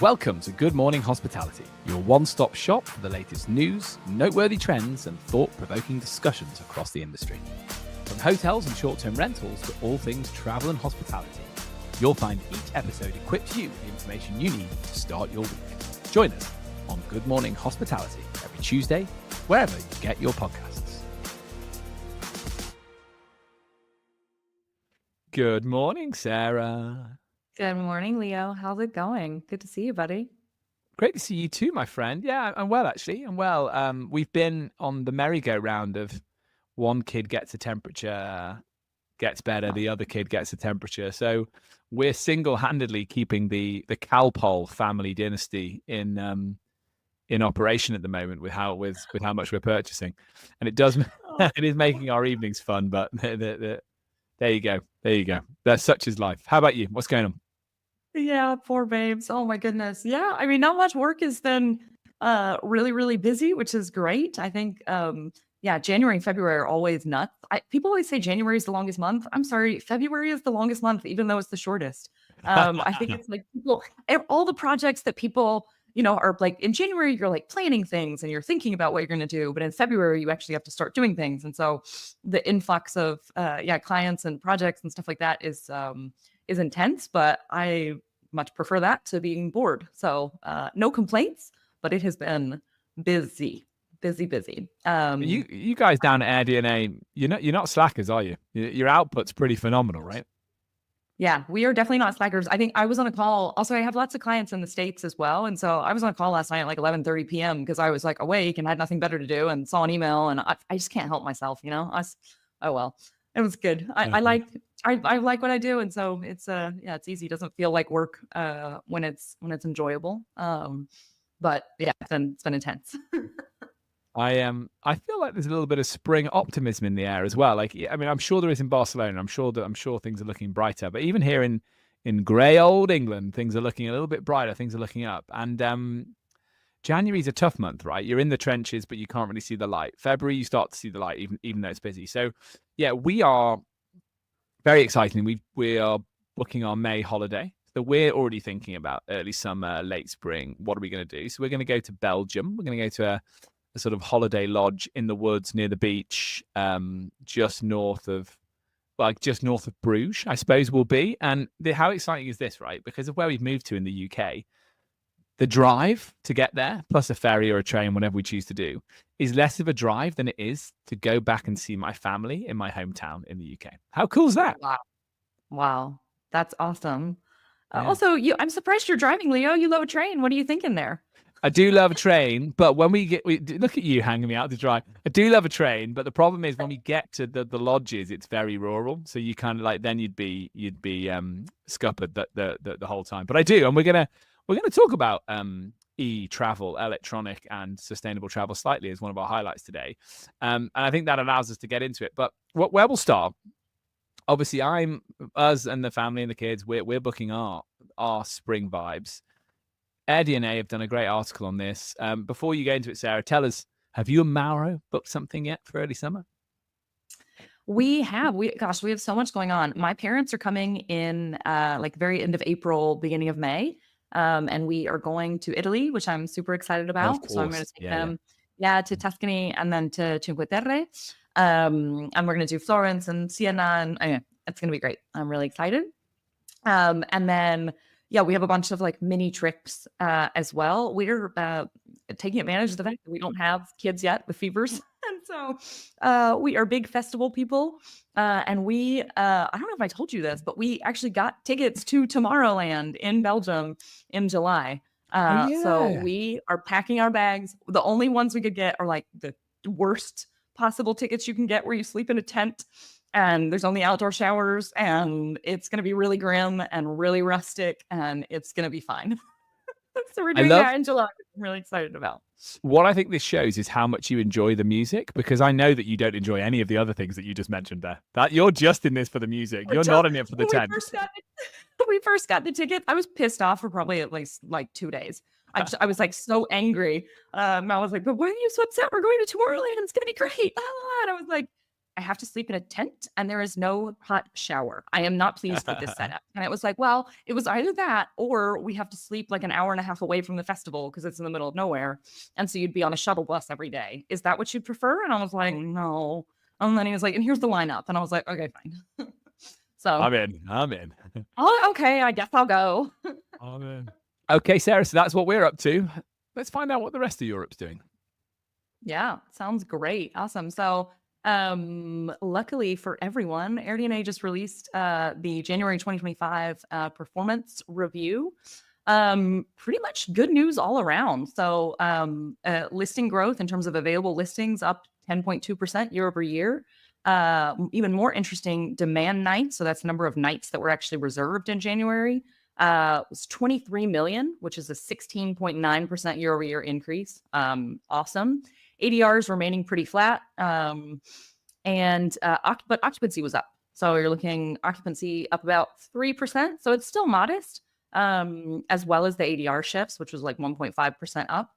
Welcome to Good Morning Hospitality, your one-stop shop for the latest news, noteworthy trends, and thought-provoking discussions across the industry. From hotels and short-term rentals to all things travel and hospitality, you'll find each episode equips you with the information you need to start your week. Join us on Good Morning Hospitality every Tuesday, wherever you get your podcasts. Good morning, Sarah. Good morning, Leo. How's it going? Good to see you, buddy. Great to see you too, my friend. Yeah, I'm well, actually. I'm well. We've been on the merry-go-round of one kid gets a temperature, gets better, the other kid gets a temperature. So we're single-handedly keeping the Calpol family dynasty in operation at the moment with how much we're purchasing, and it does it is making our evenings fun. But there you go, That's such is life. How about you? What's going on? Yeah, poor babes. Oh my goodness. Yeah, I mean, not much work has been really, really busy, which is great. I think January and February are always nuts. People always say January is the longest month. I'm sorry, February is the longest month, even though it's the shortest. I think it's like all the projects that people, are like in January, you're like planning things and you're thinking about what you're going to do. But in February, you actually have to start doing things. And so the influx of clients and projects and stuff like that is intense, but I much prefer that to being bored. So no complaints, but it has been busy. You guys down at AirDNA, you're not slackers, are you? Your output's pretty phenomenal, right? Yeah, we are definitely not slackers. I think I was on a call. Also, I have lots of clients in the States as well. And so I was on a call last night at like 11:30 p.m. because I was like awake and had nothing better to do and saw an email and I just can't help myself, oh well. It was good. I like what I do, and so it's it's easy. It doesn't feel like work when it's enjoyable. But yeah, it's been intense. I feel like there's a little bit of spring optimism in the air as well. Like, I mean, I'm sure there is in Barcelona. I'm sure things are looking brighter. But even here in grey old England, things are looking a little bit brighter. Things are looking up. And January's a tough month, right? You're in the trenches, but you can't really see the light. February, you start to see the light, even though it's busy. So, yeah, we are very exciting. We are booking our May holiday. So we're already thinking about early summer, late spring. What are we going to do? So we're going to go to Belgium. We're going to go to a sort of holiday lodge in the woods near the beach, just north of Bruges, I suppose we'll be. And how exciting is this, right? Because of where we've moved to in the UK, the drive to get there, plus a ferry or a train, whatever we choose to do, is less of a drive than it is to go back and see my family in my hometown in the UK. How cool is that? Wow. That's awesome. Yeah. Also, I'm surprised you're driving, Leo. You love a train. What are you thinking there? I do love a train, but when we look at you hanging me out to dry. I do love a train, but the problem is when we get to the lodges, it's very rural. So you kind of like then you'd be scuppered the whole time. But I do, and we're gonna talk about e-travel, electronic and sustainable travel slightly as one of our highlights today, and I think that allows us to get into it. But where we'll start. Obviously, us and the family and the kids. We're booking our spring vibes. AirDNA have done a great article on this. Before you go into it, Sarah, tell us, have you and Mauro booked something yet for early summer? We have. We have so much going on. My parents are coming in like very end of April, beginning of May. And we are going to Italy, which I'm super excited about. So I'm going to take them to Tuscany and then to Cinque Terre. And we're going to do Florence and Siena. And it's going to be great. I'm really excited. And then we have a bunch of like mini trips as well. We're taking advantage of the fact that we don't have kids yet with fevers. And so we are big festival people. And we, I don't know if I told you this, but we actually got tickets to Tomorrowland in Belgium in July. So we are packing our bags. The only ones we could get are like the worst possible tickets you can get where you sleep in a tent. And there's only outdoor showers, and it's going to be really grim and really rustic, and it's going to be fine. So we're doing that in July. I'm really excited about. What I think this shows is how much you enjoy the music, because I know that you don't enjoy any of the other things that you just mentioned there. That you're just in this for the music. You're not in it for the tent. We first got the ticket. I was pissed off for probably at least like 2 days. I was like so angry. I was like, but why are you so upset? We're going to Tomorrowland. It's going to be great. And I was like, I have to sleep in a tent and there is no hot shower. I am not pleased with this setup. And it was like, well, it was either that or we have to sleep like an hour and a half away from the festival because it's in the middle of nowhere. And so you'd be on a shuttle bus every day. Is that what you'd prefer? And I was like, no. And then he was like, and here's the lineup. And I was like, okay, fine. So I'm in. oh, okay, I guess I'll go. I'm in. Okay, Sarah, so that's what we're up to. Let's find out what the rest of Europe's doing. Yeah, sounds great. Awesome. So luckily for everyone, AirDNA just released the January 2025 performance review. Pretty much good news all around. So listing growth in terms of available listings up 10.2% year over year. Even more interesting, demand nights. So that's the number of nights that were actually reserved in January. Was 23 million, which is a 16.9% year over year increase. Awesome. ADRs remaining pretty flat. But occupancy was up. So you're looking occupancy up about 3%. So it's still modest, as well as the ADR shifts, which was like 1.5% up.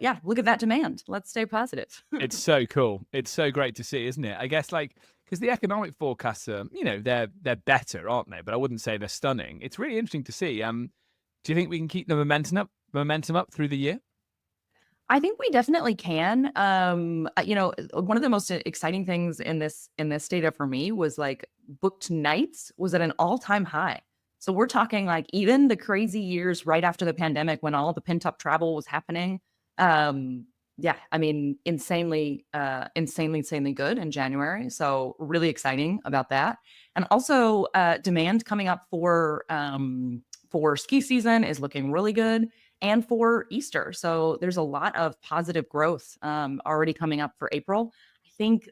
Yeah, look at that demand. Let's stay positive. It's so cool. It's so great to see, isn't it? I guess because the economic forecasts are, they're better, aren't they? But I wouldn't say they're stunning. It's really interesting to see. Do you think we can keep the momentum up through the year? I think we definitely can. One of the most exciting things in this data for me was like booked nights was at an all-time high. So we're talking like even the crazy years right after the pandemic when all the pent-up travel was happening. Yeah, I mean, insanely good in January. So really exciting about that. And also demand coming up for ski season is looking really good. And for Easter. So there's a lot of positive growth already coming up for April. I think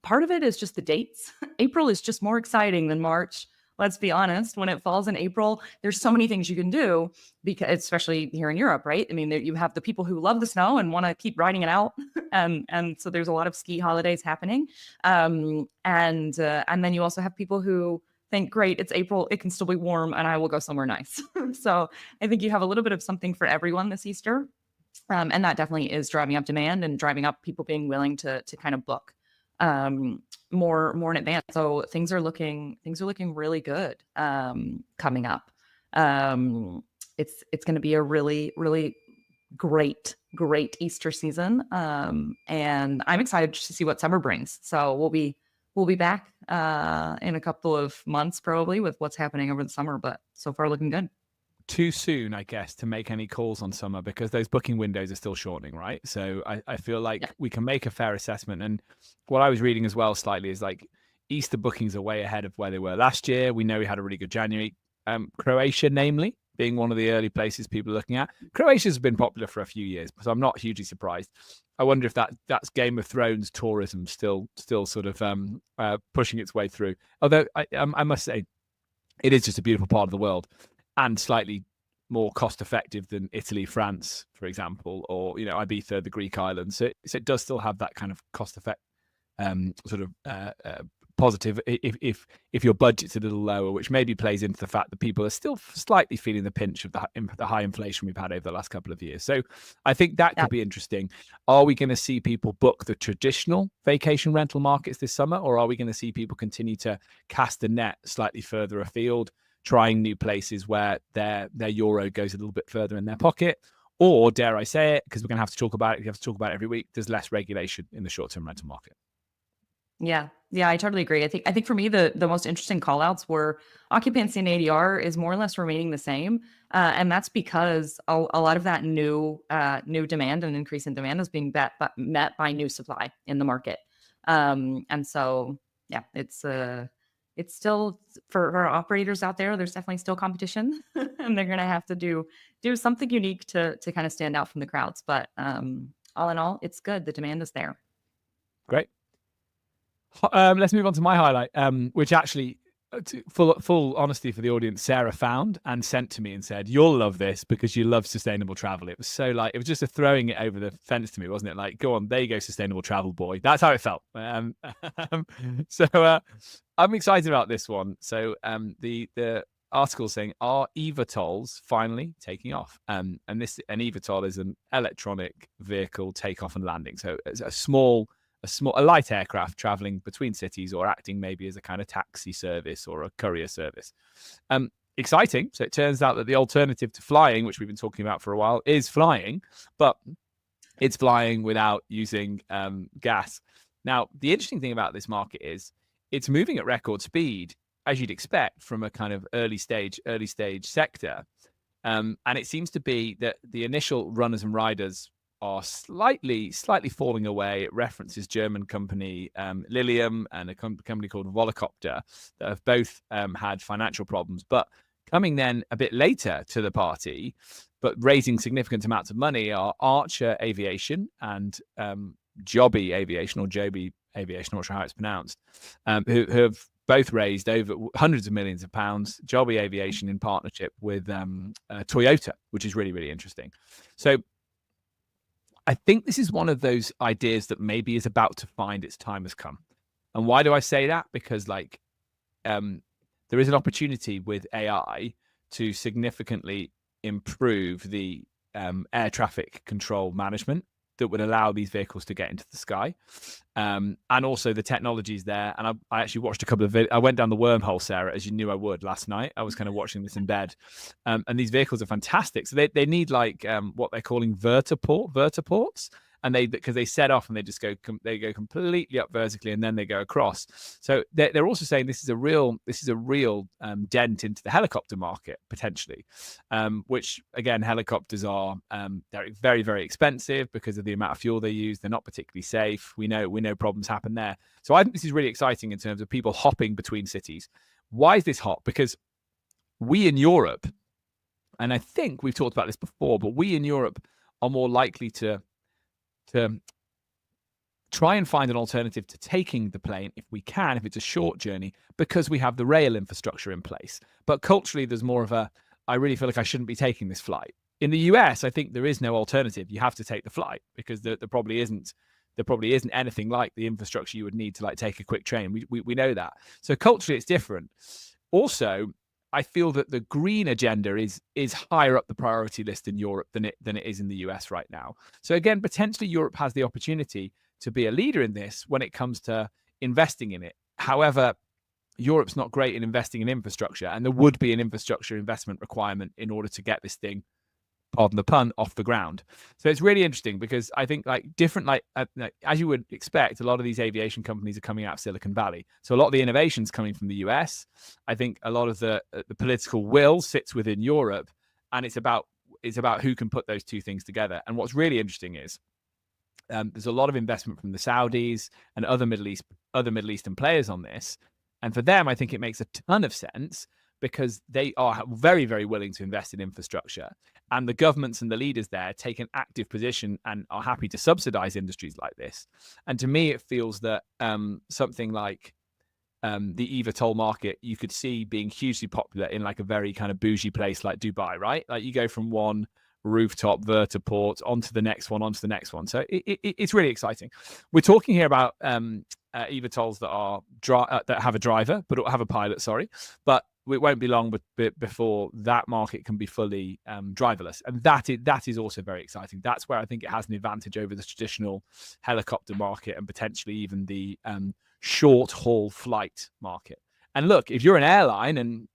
part of it is just the dates. April is just more exciting than March. Let's be honest. When it falls in April, there's so many things you can do, because especially here in Europe, right? I mean, you have the people who love the snow and want to keep riding it out, and so there's a lot of ski holidays happening. And then you also have people who think, great, it's April, it can still be warm, and I will go somewhere nice. So I think you have a little bit of something for everyone this Easter. And that definitely is driving up demand and driving up people being willing to kind of book more in advance. So things are looking really good coming up. It's going to be a really, really great Easter season. And I'm excited to see what summer brings. So we'll be back in a couple of months probably with what's happening over the summer, but so far looking good. Too soon, I guess, to make any calls on summer because those booking windows are still shortening, right? So I feel like we can make a fair assessment. And what I was reading as well slightly is like Easter bookings are way ahead of where they were last year. We know we had a really good January. Croatia, namely, being one of the early places people are looking at. Croatia's been popular for a few years, so I'm not hugely surprised. I wonder if that's Game of Thrones tourism still sort of pushing its way through. Although I must say, it is just a beautiful part of the world and slightly more cost effective than Italy, France, for example, or Ibiza, the Greek islands. So it does still have that kind of cost effect sort of positive if your budget's a little lower, which maybe plays into the fact that people are still slightly feeling the pinch of the high inflation we've had over the last couple of years. So I think that could be interesting. Are we going to see people book the traditional vacation rental markets this summer, or are we going to see people continue to cast the net slightly further afield, trying new places where their euro goes a little bit further in their pocket? Or dare I say it, because we're going to have to talk about it, we have to talk about it every week, there's less regulation in the short-term rental market. Yeah, I totally agree. I think for me, the most interesting call outs were occupancy and ADR is more or less remaining the same. And that's because a lot of that new demand and increase in demand is being met by new supply in the market. And so, yeah, it's still for our operators out there, there's definitely still competition and they're going to have to do something unique to kind of stand out from the crowds. But all in all, it's good. The demand is there. Great. Let's move on to my highlight, which actually, full honesty for the audience, Sarah found and sent to me and said, "You'll love this because you love sustainable travel." It was so it was just a throwing it over the fence to me, wasn't it? Like, go on, there you go, sustainable travel boy. That's how it felt. So I'm excited about this one. So the article saying, "Are eVTOLs finally taking off?" And an eVTOL is an electronic vehicle takeoff and landing. So it's a small a light aircraft traveling between cities or acting maybe as a kind of taxi service or a courier service. Exciting. So it turns out that the alternative to flying, which we've been talking about for a while, is flying, but it's flying without using gas. Now, the interesting thing about this market is it's moving at record speed, as you'd expect from a kind of early stage sector. And it seems to be that the initial runners and riders are slightly falling away. It references German company Lilium and a company called Volocopter that have both had financial problems. But coming then a bit later to the party, but raising significant amounts of money, are Archer Aviation and Joby Aviation, or Joby Aviation, I'm not sure how it's pronounced, who have both raised over hundreds of millions of pounds. Joby Aviation in partnership with Toyota, which is really, really interesting. So I think this is one of those ideas that maybe is about to find its time has come. And why do I say that? Because there is an opportunity with AI to significantly improve the air traffic control management that would allow these vehicles to get into the sky. And also the technologies there. And I actually watched a couple of I went down the wormhole, Sarah, as you knew I would, last night. I was kind of watching this in bed. And these vehicles are fantastic. So they need what they're calling vertiports. And because they set off and they just go completely up vertically and then they go across. So they're also saying this is a real dent into the helicopter market potentially, which again, helicopters are they're very, very expensive because of the amount of fuel they use. They're not particularly safe. We know problems happen there. So I think this is really exciting in terms of people hopping between cities. Why is this hot? Because we in Europe, and I think we've talked about this before, but we in Europe are more likely to try and find an alternative to taking the plane if we can, if it's a short journey, because we have the rail infrastructure in place. But culturally, there's more of I really feel like I shouldn't be taking this flight. In the US, I think there is no alternative. You have to take the flight because there probably isn't anything like the infrastructure you would need to take a quick train. We know that. So culturally, it's different. Also, I feel that the green agenda is higher up the priority list in Europe than it is in the US right now. So again, potentially Europe has the opportunity to be a leader in this when it comes to investing in it. However, Europe's not great in investing in infrastructure, and there would be an infrastructure investment requirement in order to get this thing, pardon the pun, off the ground. So it's really interesting because I think as you would expect, a lot of these aviation companies are coming out of Silicon Valley. So a lot of the innovations coming from the US. I think a lot of the political will sits within Europe, and it's about who can put those two things together. And what's really interesting is there's a lot of investment from the Saudis and other Middle Eastern players on this. And for them, I think it makes a ton of sense because they are very, very willing to invest in infrastructure. And the governments and the leaders there take an active position and are happy to subsidize industries like this. And to me, it feels that something like the eVTOL market, you could see being hugely popular in a very kind of bougie place like Dubai, right? Like you go from one rooftop vertiport onto the next one. So it's really exciting. We're talking here about eVTOLs that have a driver, but have a pilot, sorry. But it won't be long before that market can be fully driverless. And that is also very exciting. That's where I think it has an advantage over the traditional helicopter market and potentially even the short haul flight market. And look, if you're an airline and,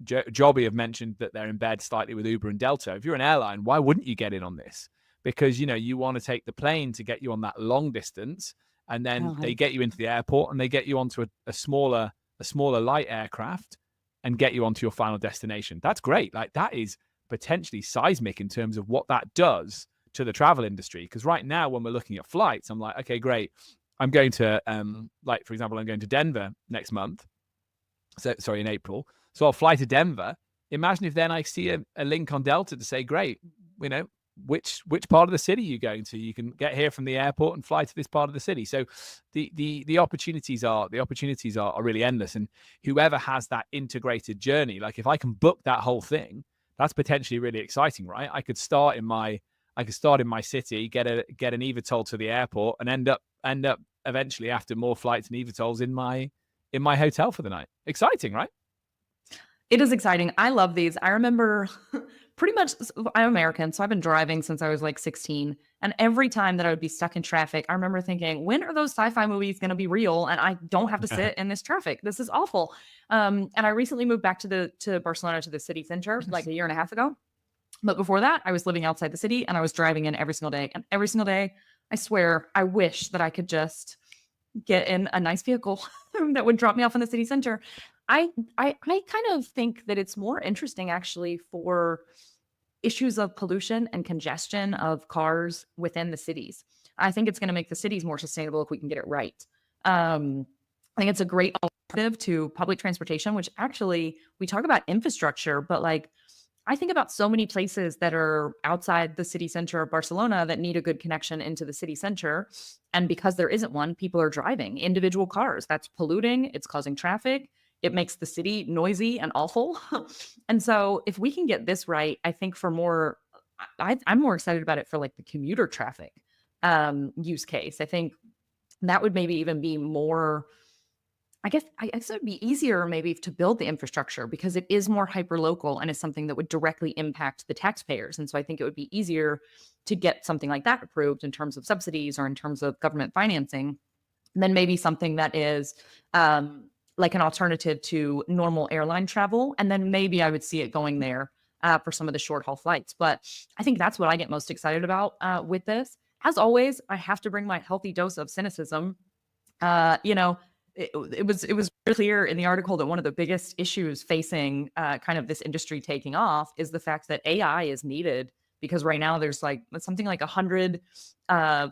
Joby have mentioned that they're in bed slightly with Uber and Delta. If you're an airline, why wouldn't you get in on this? Because, you want to take the plane to get you on that long distance, and then they get you into the airport and they get you onto a smaller light aircraft and get you onto your final destination. That's great. That is potentially seismic in terms of what that does to the travel industry. Because right now, when we're looking at flights, I'm like, okay, great. I'm going to, for example, I'm going to Denver next month. In April. So I'll fly to Denver. Imagine if then I see a link on Delta to say, great, which part of the city are you going to? You can get here from the airport and fly to this part of the city. So the opportunities are really endless. And whoever has that integrated journey, like if I can book that whole thing, that's potentially really exciting, right? I could start in my city, get an eVTOL to the airport, and end up eventually after more flights and eVTOLs in my hotel for the night. Exciting, right? It is exciting. I love these. I remember pretty much, I'm American, so I've been driving since I was like 16. And every time that I would be stuck in traffic, I remember thinking, when are those sci-fi movies going to be real? And I don't have to sit in this traffic. This is awful. And I recently moved back to Barcelona, to the city center, like a year and a half ago. But before that, I was living outside the city and I was driving in every single day. And every single day, I swear, I wish that I could just get in a nice vehicle that would drop me off in the city center. I kind of think that it's more interesting actually for issues of pollution and congestion of cars within the cities. I think it's going to make the cities more sustainable if we can get it right. I think it's a great alternative to public transportation, which actually we talk about infrastructure, but like I think about so many places that are outside the city center of Barcelona that need a good connection into the city center. And because there isn't one, people are driving individual cars. That's polluting, it's causing traffic, it makes the city noisy and awful. And so, if we can get this right, I think for more, I'm more excited about it for like the commuter traffic use case. I think that would maybe even be more, I guess it would be easier maybe to build the infrastructure because it is more hyper local and is something that would directly impact the taxpayers. And so I think it would be easier to get something like that approved in terms of subsidies or in terms of government financing than maybe something that is like an alternative to normal airline travel. And then maybe I would see it going there for some of the short haul flights. But I think that's what I get most excited about with this. As always, I have to bring my healthy dose of cynicism. You know, it was really clear in the article that one of the biggest issues facing kind of this industry taking off is the fact that AI is needed because right now there's like something like 100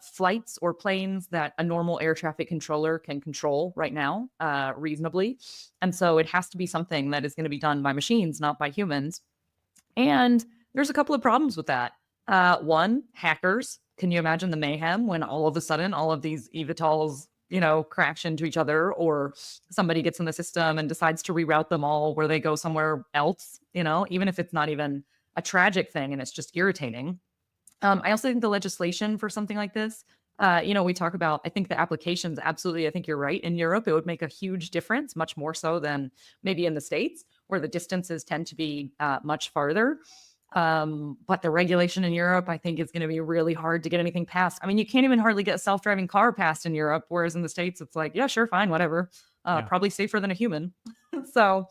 flights or planes that a normal air traffic controller can control right now reasonably. And so it has to be something that is going to be done by machines, not by humans. And there's a couple of problems with that. One, hackers. Can you imagine the mayhem when all of a sudden all of these eVTOLs, crash into each other, or somebody gets in the system and decides to reroute them all where they go somewhere else, even if it's not even a tragic thing and it's just irritating. I also think the legislation for something like this, we talk about, I think the applications, absolutely, I think you're right. In Europe, it would make a huge difference, much more so than maybe in the States, where the distances tend to be much farther. But the regulation in Europe, I think, is going to be really hard to get anything passed. I mean, you can't even hardly get a self-driving car passed in Europe, whereas in the States, it's like, yeah, sure, fine, whatever. Yeah. Probably safer than a human. So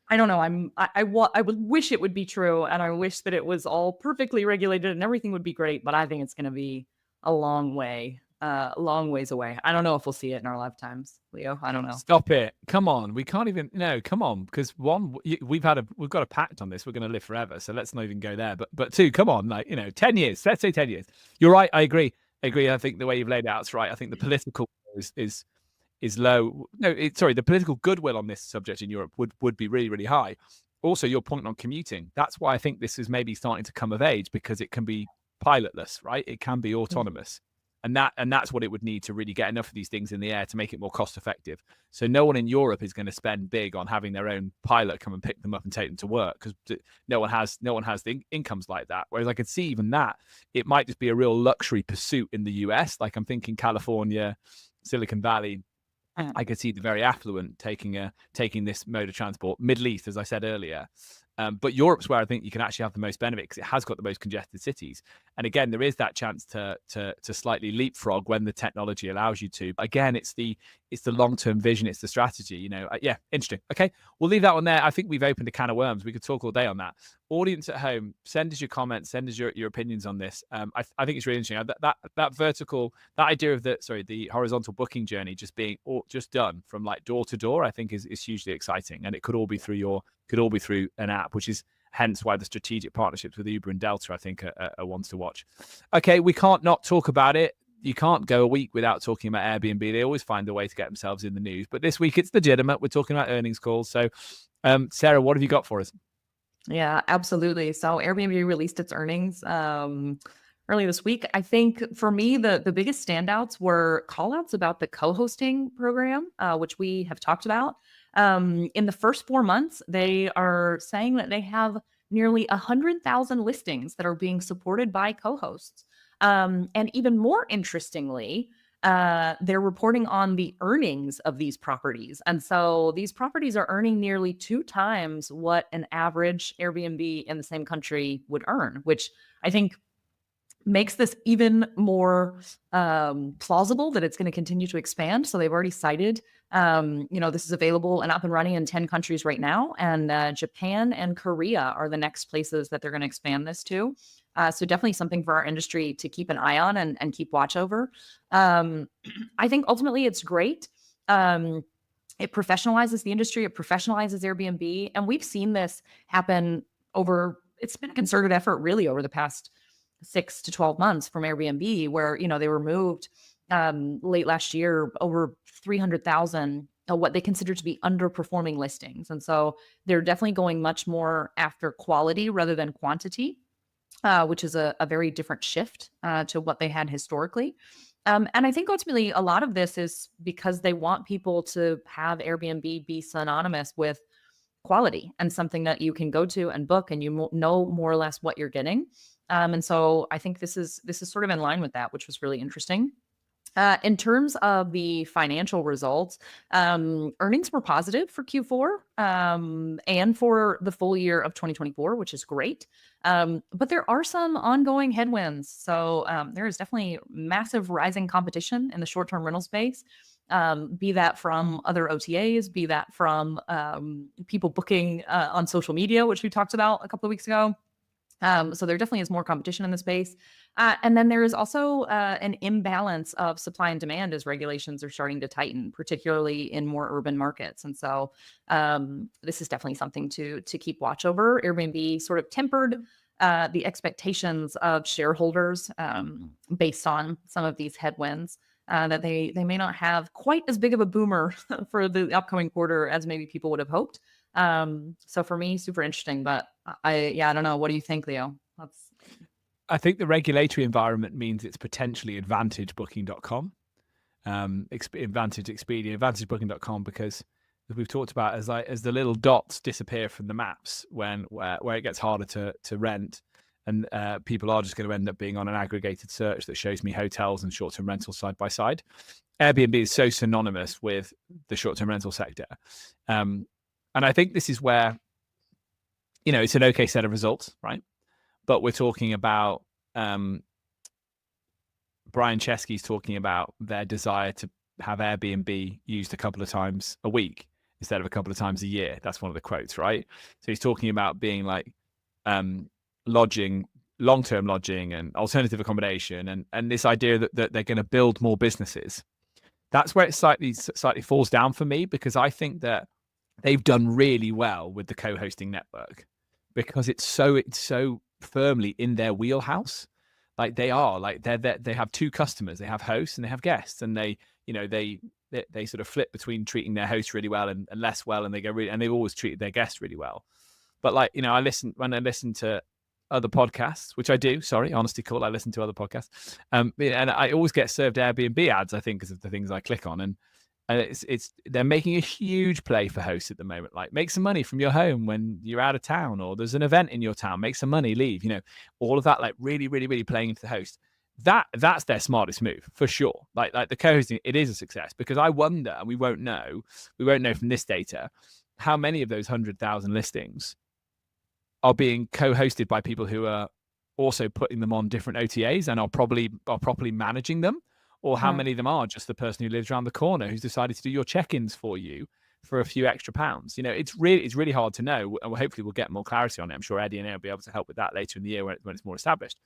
I don't know. I would wish it would be true, and I wish that it was all perfectly regulated and everything would be great. But I think it's going to be a long ways away. I don't know if we'll see it in our lifetimes, Leo. I don't know. Stop it. Come on. We can't even, no, come on. Because one, we've got a pact on this. We're going to live forever. So let's not even go there. But two, come on, 10 years, let's say 10 years. You're right. I agree. I think the way you've laid it out is right. I think the political is low. No, the political goodwill on this subject in Europe would be really, really high. Also, your point on commuting, that's why I think this is maybe starting to come of age, because it can be pilotless, right? It can be autonomous. And that's what it would need to really get enough of these things in the air to make it more cost effective. So no one in Europe is going to spend big on having their own pilot come and pick them up and take them to work, because no one has the incomes like that. Whereas I could see even that it might just be a real luxury pursuit in the US. Like I'm thinking California, Silicon Valley. I could see the very affluent taking this mode of transport. Middle East, as I said earlier. But Europe's where I think you can actually have the most benefit, because it has got the most congested cities. And again, there is that chance to slightly leapfrog when the technology allows you to. But again, it's the long-term vision, it's the strategy. Yeah, interesting. Okay, we'll leave that one there. I think we've opened a can of worms. We could talk all day on that. Audience at home, send us your comments, send us your opinions on this. I think it's really interesting. That vertical, that idea of the horizontal booking journey just being just done from like door to door, I think is hugely exciting. And it could all be through an app, which is hence why the strategic partnerships with Uber and Delta, I think, are ones to watch. Okay, we can't not talk about it. You can't go a week without talking about Airbnb. They always find a way to get themselves in the news. But this week it's legitimate. We're talking about earnings calls. So, Sarah, what have you got for us? Yeah, absolutely. So Airbnb released its earnings early this week. I think for me, the biggest standouts were callouts about the co-hosting program, which we have talked about. In the first 4 months, they are saying that they have nearly 100,000 listings that are being supported by co-hosts. And even more interestingly, they're reporting on the earnings of these properties. And so these properties are earning nearly 2 times what an average Airbnb in the same country would earn, which I think makes this even more plausible that it's going to continue to expand. So they've already cited, this is available and up and running in 10 countries right now. And Japan and Korea are the next places that they're going to expand this to. So definitely something for our industry to keep an eye on and keep watch over. I think ultimately it's great. It professionalizes the industry. It professionalizes Airbnb. And we've seen this happen it's been a concerted effort really over the past 6 to 12 months from Airbnb, where, they removed late last year over 300,000 what they consider to be underperforming listings. And so they're definitely going much more after quality rather than quantity, which is a very different shift to what they had historically. And I think ultimately a lot of this is because they want people to have Airbnb be synonymous with quality and something that you can go to and book and you know more or less what you're getting. And so I think this is sort of in line with that, which was really interesting. In terms of the financial results, earnings were positive for Q4 and for the full year of 2024, which is great. But there are some ongoing headwinds. So there is definitely massive rising competition in the short-term rental space. Be that from other OTAs, be that from people booking on social media, which we talked about a couple of weeks ago. So there definitely is more competition in the space. And then there is also an imbalance of supply and demand as regulations are starting to tighten, particularly in more urban markets. And so this is definitely something to keep watch over. Airbnb sort of tempered the expectations of shareholders based on some of these headwinds. That they may not have quite as big of a boomer for the upcoming quarter as maybe people would have hoped. So for me, super interesting, but I don't know. What do you think, Leo? I think the regulatory environment means it's potentially advantage booking.com, advantage Expedia, advantage booking.com, because as we've talked about, as the little dots disappear from the maps where it gets harder to rent, and people are just going to end up being on an aggregated search that shows me hotels and short-term rentals side by side. Airbnb is so synonymous with the short-term rental sector. And I think this is where, it's an okay set of results, right? But we're talking about Brian Chesky's talking about their desire to have Airbnb used a couple of times a week instead of a couple of times a year. That's one of the quotes, right? So he's talking about being like lodging, long-term lodging and alternative accommodation, and this idea that they're going to build more businesses. That's where it slightly falls down for me, because I think that they've done really well with the co-hosting network because it's so firmly in their wheelhouse. Like they have two customers. They have hosts and they have guests, and they sort of flip between treating their hosts really well and less well, and they've always treated their guests really well. But when I listen to other podcasts, which I do, honesty call, I listen to other podcasts, and I always get served Airbnb ads, I think, because of the things I click on, and they're making a huge play for hosts at the moment. Like, make some money from your home when you're out of town, or there's an event in your town, make some money, leave, all of that, like really, really, really playing into the host. That's their smartest move for sure. Like the co-hosting, it is a success, because I wonder, and we won't know from this data, how many of those 100,000 listings are being co-hosted by people who are also putting them on different OTAs and are properly managing them, or how many of them are just the person who lives around the corner who's decided to do your check-ins for you for a few extra pounds. It's really hard to know, and hopefully we'll get more clarity on it. I'm sure Eddie and I will be able to help with that later in the year when it's more established.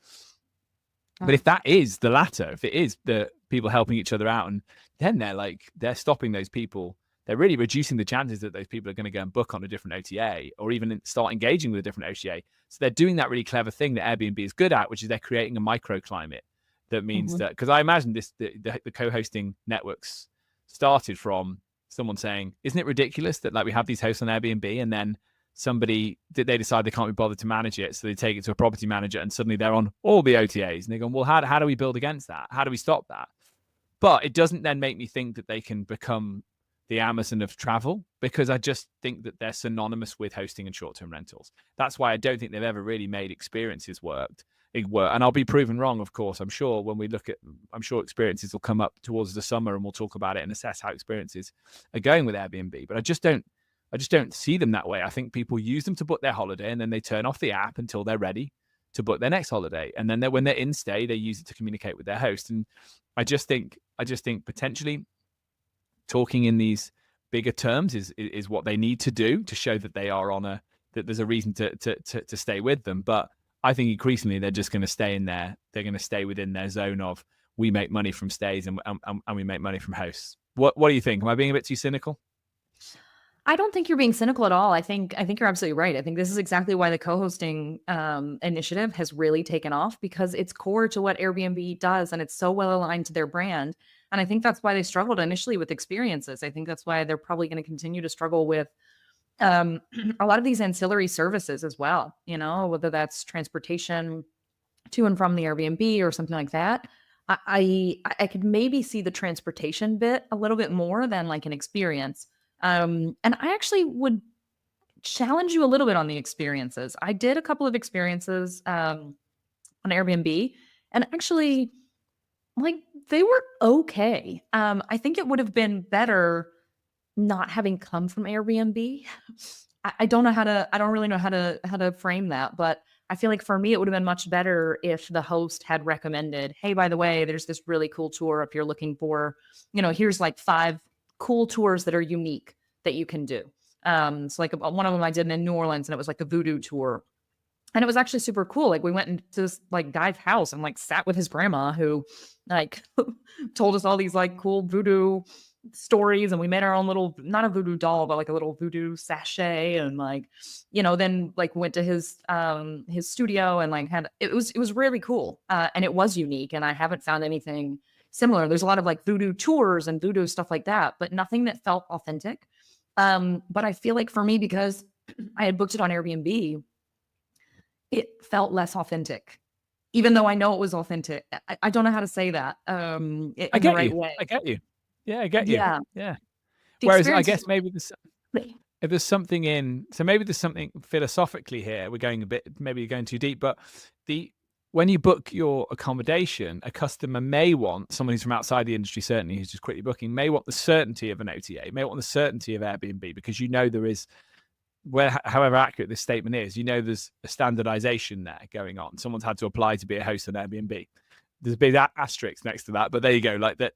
But if that is the latter, if it is the people helping each other out, and then they're stopping those people, they're really reducing the chances that those people are going to go and book on a different OTA or even start engaging with a different OTA. So they're doing that really clever thing that Airbnb is good at, which is they're creating a microclimate. That means that, because I imagine the co-hosting networks started from someone saying, isn't it ridiculous that we have these hosts on Airbnb, and then they decide they can't be bothered to manage it, so they take it to a property manager, and suddenly they're on all the OTAs, and they go, well, how do we build against that? How do we stop that? But it doesn't then make me think that they can become the Amazon of travel, because I just think that they're synonymous with hosting and short-term rentals. That's why I don't think they've ever really made experiences worked. And I'll be proven wrong, of course. I'm sure I'm sure experiences will come up towards the summer, and we'll talk about it and assess how experiences are going with Airbnb. But I just don't see them that way. I think people use them to book their holiday, and then they turn off the app until they're ready to book their next holiday. And then when they're in stay, they use it to communicate with their host. And I just think potentially talking in these bigger terms is what they need to do to show that they are that there's a reason to stay with them. But I think increasingly they're just going to stay in there. They're going to stay within their zone of, we make money from stays and we make money from hosts. What do you think? Am I being a bit too cynical? I don't think you're being cynical at all. I think you're absolutely right. I think this is exactly why the co-hosting initiative has really taken off, because it's core to what Airbnb does and it's so well aligned to their brand. And I think that's why they struggled initially with experiences. I think that's why they're probably going to continue to struggle with a lot of these ancillary services as well, whether that's transportation to and from the Airbnb or something like that. I could maybe see the transportation bit a little bit more than like an experience. And I actually would challenge you a little bit on the experiences. I did a couple of experiences on Airbnb, and actually, like, they were okay. I think it would have been better not having come from Airbnb. I don't really know how to frame that, but I feel like for me, it would have been much better if the host had recommended, hey, by the way, there's this really cool tour. If you're looking for, here's like 5 cool tours that are unique that you can do. So like one of them I did in New Orleans, and it was like a voodoo tour. And it was actually super cool. Like, we went into this like guy's house and like sat with his grandma, who like told us all these like cool voodoo stories, and we made our own little, not a voodoo doll, but like a little voodoo sachet, and like, then like went to his studio and like it was really cool. And it was unique, and I haven't found anything similar. There's a lot of like voodoo tours and voodoo stuff like that, but nothing that felt authentic. But I feel like for me, because I had booked it on Airbnb, it felt less authentic, even though I know it was authentic. I don't know how to say that in the right way. I get you. Yeah, I get you. Yeah. The Whereas I experience guess is- maybe if there's something maybe there's something philosophically here. We're going maybe going too deep, but when you book your accommodation, a customer may want, someone who's from outside the industry, certainly, who's just quickly booking, may want the certainty of an OTA, may want the certainty of Airbnb, because there is, however accurate this statement is, there's a standardization there going on. Someone's had to apply to be a host on Airbnb. There's a big asterisk next to that, but there you go. Like that.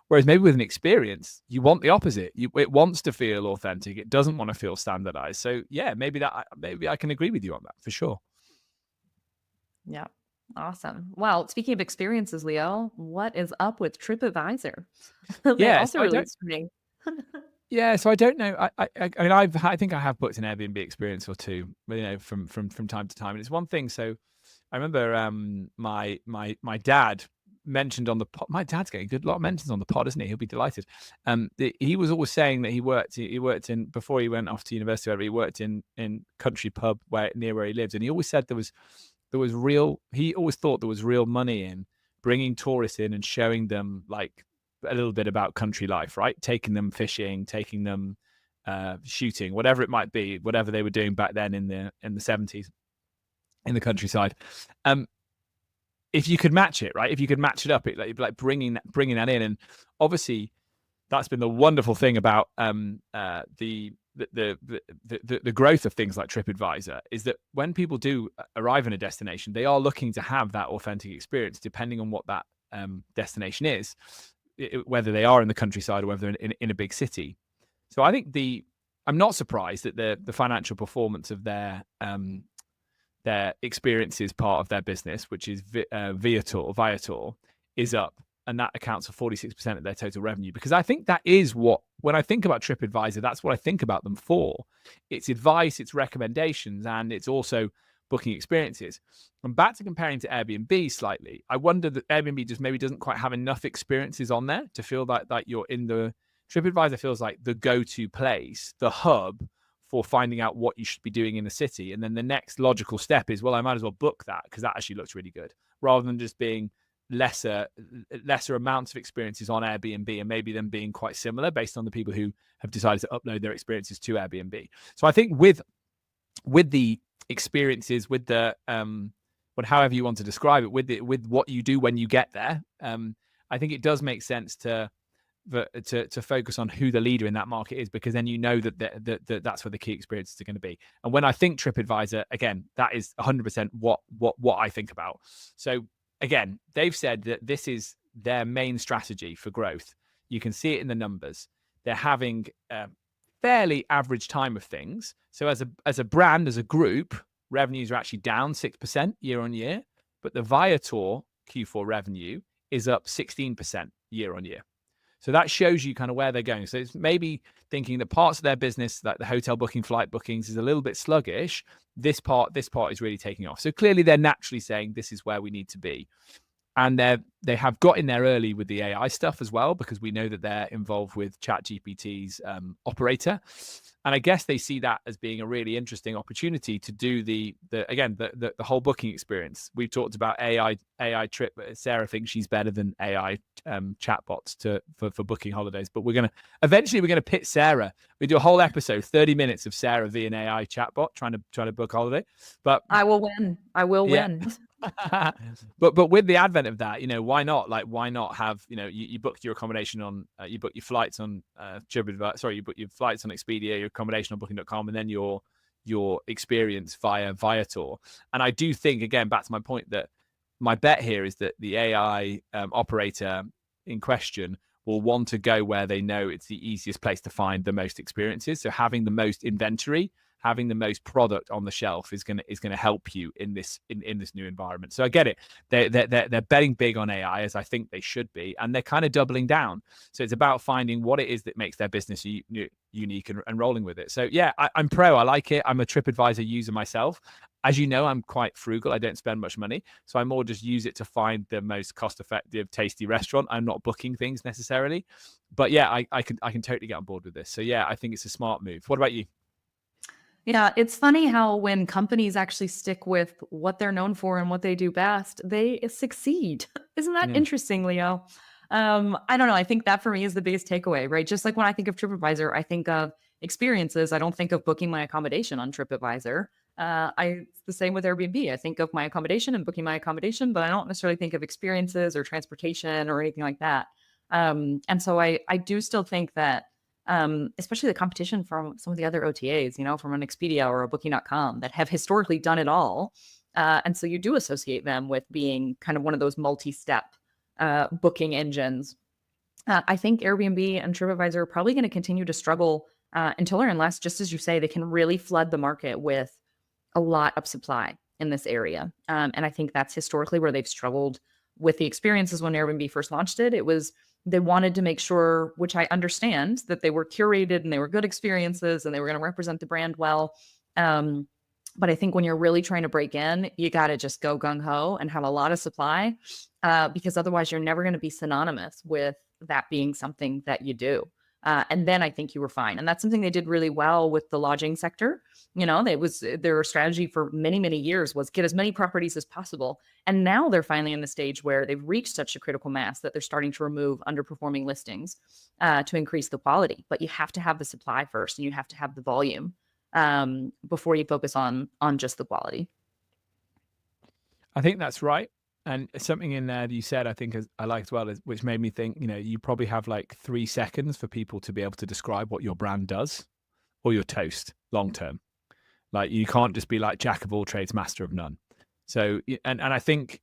Whereas maybe with an experience, you want the opposite. It wants to feel authentic. It doesn't want to feel standardized. So yeah, maybe I can agree with you on that for sure. Yeah. Awesome. Well, speaking of experiences, Leo, what is up with Tripadvisor? Yeah, also released me. Yeah, so I don't know. I mean, I think I have booked an Airbnb experience or two, from time to time. And it's one thing. So I remember my dad mentioned on the pod. My dad's getting a lot of mentions on the pod, isn't he? He'll be delighted. He was always saying that he worked in, before he went off to university, he worked in country pub near where he lived, and he always said he always thought there was real money in bringing tourists in and showing them like a little bit about country life, right? Taking them fishing, taking them shooting, whatever it might be, whatever they were doing back then in the 70s in the countryside. If you could match it, right? If you could match it up, like bringing that in, and obviously that's been the wonderful thing about the growth of things like Tripadvisor, is that when people do arrive in a destination, they are looking to have that authentic experience, depending on what that destination is, whether they are in the countryside or whether they're in a big city. So I think I'm not surprised that the financial performance of their experiences part of their business, which is Viator, is up. And that accounts for 46% of their total revenue, because I think that is when I think about Tripadvisor, that's what I think about them for. It's advice, it's recommendations, and it's also booking experiences. And back to comparing to Airbnb slightly, I wonder that Airbnb just maybe doesn't quite have enough experiences on there to feel like you're in the Tripadvisor feels like the go-to place, the hub for finding out what you should be doing in the city. And then the next logical step is, well, I might as well book that because that actually looks really good, rather than just being lesser amounts of experiences on Airbnb and maybe them being quite similar based on the people who have decided to upload their experiences to Airbnb. So I think with the experiences, with the however you want to describe it, with what you do when you get there. I think it does make sense to focus on who the leader in that market is, because then you know that's where the key experiences are going to be. And when I think Tripadvisor, again, that is 100% what I think about. So again, they've said that this is their main strategy for growth. You can see it in the numbers. They're having fairly average time of things. So as a brand, as a group, revenues are actually down 6% year on year, but the Viator Q4 revenue is up 16% year on year. So that shows you kind of where they're going. So it's maybe thinking that parts of their business, like the hotel booking, flight bookings, is a little bit sluggish. This part is really taking off. So clearly they're naturally saying this is where we need to be. And they have got in there early with the AI stuff as well, because we know that they're involved with ChatGPT's operator. And I guess they see that as being a really interesting opportunity to do the whole booking experience. We've talked about AI trip. Sarah thinks she's better than AI chatbots for booking holidays. But we're gonna pit Sarah. We do a whole episode, 30 minutes of Sarah via an AI chatbot trying to book a holiday. But I will win. I will win. but with the advent of that, why not? Like, why not have, you booked your accommodation on, you book your flights on Tripadvisor, sorry, you book your flights on Expedia, your accommodation on booking.com, and then your experience via Viator. And I do think, again, back to my point, that my bet here is that the AI operator in question will want to go where they know it's the easiest place to find the most experiences. So having the most inventory, having the most product on the shelf is gonna help you in this new environment. So I get it. They're betting big on AI, as I think they should be, and they're kind of doubling down. So it's about finding what it is that makes their business unique and rolling with it. So yeah, I'm pro. I like it. I'm a Tripadvisor user myself. As you know, I'm quite frugal. I don't spend much money, so I more just use it to find the most cost-effective, tasty restaurant. I'm not booking things necessarily, but yeah, I can totally get on board with this. So yeah, I think it's a smart move. What about you? Yeah, it's funny how when companies actually stick with what they're known for and what they do best, they succeed. Isn't that interesting, Leo? I don't know. I think that for me is the biggest takeaway, right? Just like when I think of Tripadvisor, I think of experiences. I don't think of booking my accommodation on Tripadvisor. It's the same with Airbnb. I think of my accommodation and booking my accommodation, but I don't necessarily think of experiences or transportation or anything like that. And so I do still think that especially the competition from some of the other OTAs, from an Expedia or a booking.com that have historically done it all. And so you do associate them with being kind of one of those multi-step booking engines. I think Airbnb and TripAdvisor are probably going to continue to struggle until or unless, just as you say, they can really flood the market with a lot of supply in this area. And I think that's historically where they've struggled with the experiences. When Airbnb first launched it, they wanted to make sure, which I understand, that they were curated and they were good experiences and they were going to represent the brand well. But I think when you're really trying to break in, you got to just go gung ho and have a lot of supply, because otherwise you're never going to be synonymous with that being something that you do. And then I think you were fine. And that's something they did really well with the lodging sector. Their strategy for many, many years was get as many properties as possible. And now they're finally in the stage where they've reached such a critical mass that they're starting to remove underperforming listings to increase the quality. But you have to have the supply first, and you have to have the volume before you focus on just the quality. I think that's right. And something in there that you said, I think I liked as well, which made me think, you probably have like 3 seconds for people to be able to describe what your brand does or your toast long term. Like, you can't just be like jack of all trades, master of none. So, and I think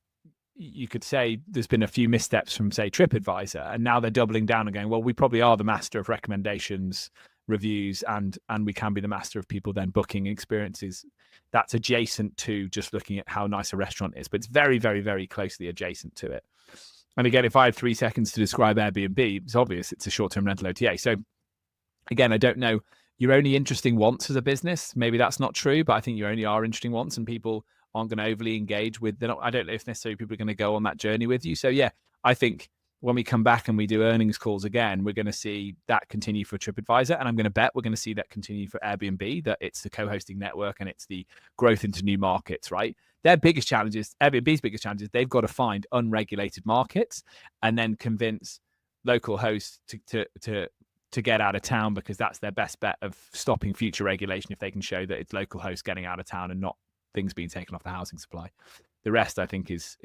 you could say there's been a few missteps from, say, Tripadvisor, and now they're doubling down and going, well, we probably are the master of recommendations, reviews, and we can be the master of people then booking experiences. That's adjacent to just looking at how nice a restaurant is, but it's very, very, very closely adjacent to it. And again, if I had 3 seconds to describe Airbnb, it's obvious it's a short-term rental OTA. So again, I don't know, your only interesting wants as a business, maybe that's not true, but I think you only are interesting wants, and people aren't going to overly engage with them. I don't know if necessarily people are going to go on that journey with you. So yeah, I think when we come back and we do earnings calls again, we're going to see that continue for Tripadvisor. And I'm going to bet we're going to see that continue for Airbnb, that it's the co-hosting network and it's the growth into new markets, right? Airbnb's biggest challenge is they've got to find unregulated markets and then convince local hosts to get out of town, because that's their best bet of stopping future regulation if they can show that it's local hosts getting out of town and not things being taken off the housing supply. The rest, I think, is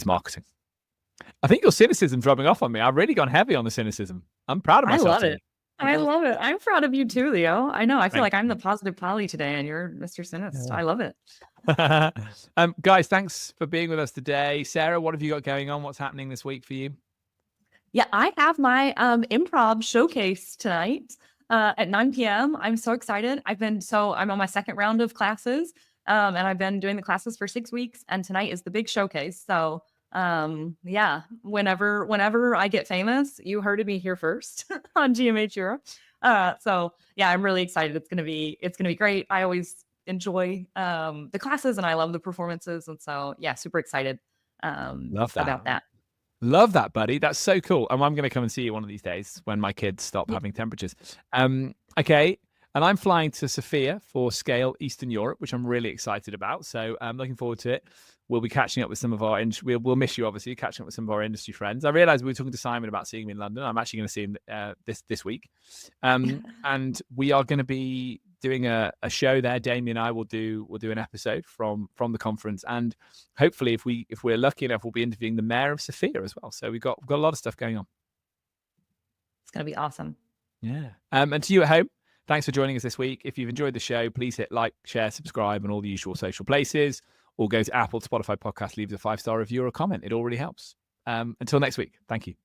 marketing. I think your cynicism's rubbing off on me. I've really gone heavy on the cynicism. I'm proud of I myself love today. it. I love it. I'm proud of you too, Leo. I know. I feel Thank like I'm the positive Polly today, and you're Mr. Cynist. I love it. Guys, thanks for being with us today. Sarah, what have you got going on? What's happening this week for you? Yeah, I have my improv showcase tonight at 9 p.m. I'm so excited. I'm on my second round of classes, and I've been doing the classes for 6 weeks, and tonight is the big showcase. So yeah, whenever I get famous, you heard of me here first on GMH Europe. So yeah, I'm really excited. It's gonna be great. I always enjoy the classes, and I love the performances, and so yeah, super excited Love that. about that. Love that, buddy. That's so cool. And I'm going to come and see you one of these days when my kids stop having temperatures. Okay. And I'm flying to Sofia for Scale Eastern Europe, which I'm really excited about. So I'm looking forward to it. We'll be catching up with some of our, we'll miss you, obviously, catching up with some of our industry friends. I realized we were talking to Simon about seeing him in London. I'm actually going to see him this week. And we are going to be doing a show there. Damien and I will do an episode from the conference. And hopefully, if we're lucky enough, we'll be interviewing the mayor of Sofia as well. So we've got a lot of stuff going on. It's going to be awesome. Yeah. And to you at home, thanks for joining us this week. If you've enjoyed the show, please hit like, share, subscribe, and all the usual social places, or go to Apple, Spotify podcast, leave us a 5-star review or a comment. It all really helps. Until next week, thank you.